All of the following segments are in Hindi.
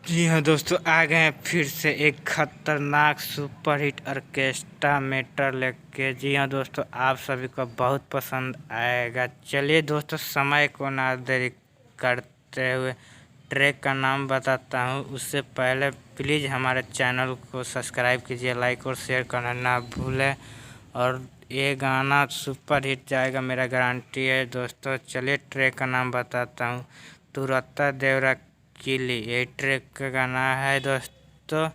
जी हाँ दोस्तों, आ गए हैं फिर से एक खतरनाक सुपरहिट ऑर्केस्ट्रा मैटर लेके। जी हाँ दोस्तों, आप सभी को बहुत पसंद आएगा। चलिए दोस्तों, समय को ना देरी करते हुए ट्रैक का नाम बताता हूँ। उससे पहले प्लीज़ हमारे चैनल को सब्सक्राइब कीजिए, लाइक और शेयर करना ना भूलें। और ये गाना सुपरहिट जाएगा, मेरा गारंटी है दोस्तों। चलिए ट्रैक का नाम बताता हूँ। तुरत्ता देवरा किली, ये ट्रैक का गाना है दोस्तों।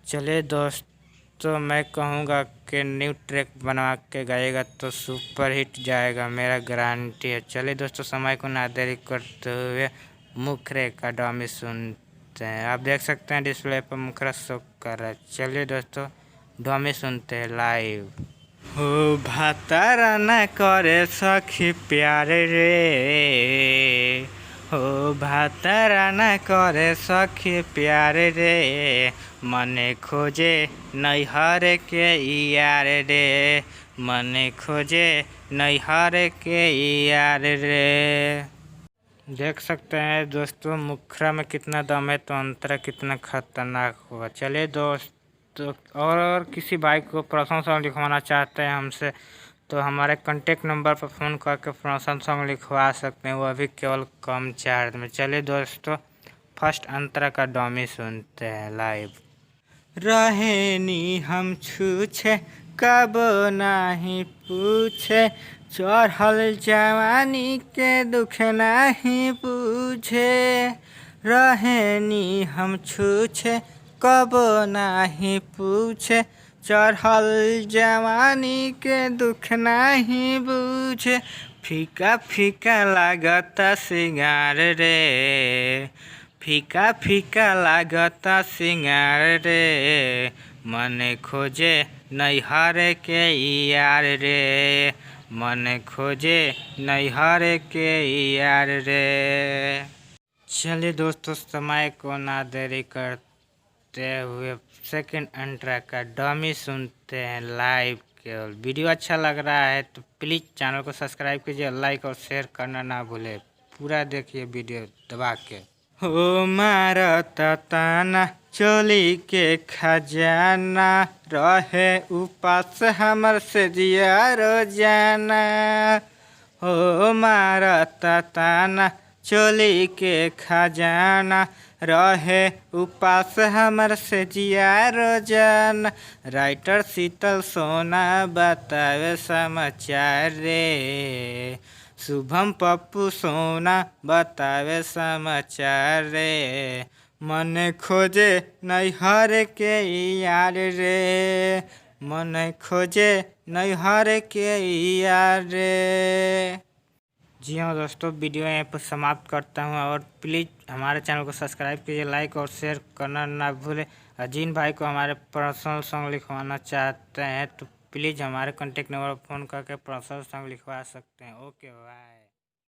चलिए दोस्तों, मैं कहूँगा कि न्यू ट्रैक बनवा के गाएगा तो सुपर हिट जाएगा, मेरा गारंटी है। चलिए दोस्तों, समय को ना देरी करते हुए मुखरे का डमी सुनते हैं। आप देख सकते हैं डिस्प्ले पर मुखरा शो कर रहा है। चलिए दोस्तों, डमी सुनते हैं लाइव। हो भातारा न करे सखी प्यारे रे, हो भातारा न करे सखी प्यारे रे, मने खोजे नैहर के यार रे, मने खोजे नैहर के यार रे। देख सकते हैं दोस्तों, मुखरा में कितना दम है तो अंतरा कितना खतरनाक हुआ। चलिए दोस्तों, और किसी बाइक को प्रमोशन सॉन्ग लिखवाना चाहते हैं हमसे तो हमारे कॉन्टेक्ट नंबर पर फ़ोन करके प्रमोशन सॉन्ग लिखवा सकते हैं, वो अभी केवल कम चार्ज में। चलिए दोस्तों, फर्स्ट अंतरा का डमी सुनते हैं लाइव। रहेनी हम छूछे कब नहीं पूछे, चढ़ल जवानी के दुख नहीं पूछे। रहेनी हम छूछे कब नहीं पूछे, चढ़ल जवानी के दुख नहीं बूझे। फीका फीका लागता सिंगार रे, फीका फीका लागता सिंगार रे, मने खोजे नैहर के यार रे, मने खोजे नैहर के यार रे। चलिए दोस्तों, समय को ना देरी करते हुए सेकंड अंतरा का डमी सुनते हैं लाइव केवल। वीडियो अच्छा लग रहा है तो प्लीज़ चैनल को सब्सक्राइब कीजिए, लाइक और शेयर करना ना भूले। पूरा देखिए वीडियो दबा के। हो मारा ताना चोली के खजाना, रहे उपास हमर से जिया रोजाना। हो मारा ताना चोली के खजाना, रहे उपास हमर से जिया रोजाना। राइटर शीतल सोना बतावे समाचार रे, शुभम पप्पू सोना बतावे समाचार रे, मने खोजे नैहर के यार रे, मने खोजे नैहर के यार रे। जी हाँ दोस्तों, वीडियो यहाँ पर समाप्त करता हूँ। और प्लीज़ हमारे चैनल को सब्सक्राइब कीजिए, लाइक और शेयर करना ना भूलें। जिन भाई को हमारे पर्सनल सॉन्ग लिखवाना चाहते हैं तो प्लीज़ हमारे कॉन्टेक्ट नंबर पर फ़ोन करके पर्सनल सॉन्ग लिखवा सकते हैं। Okay bye.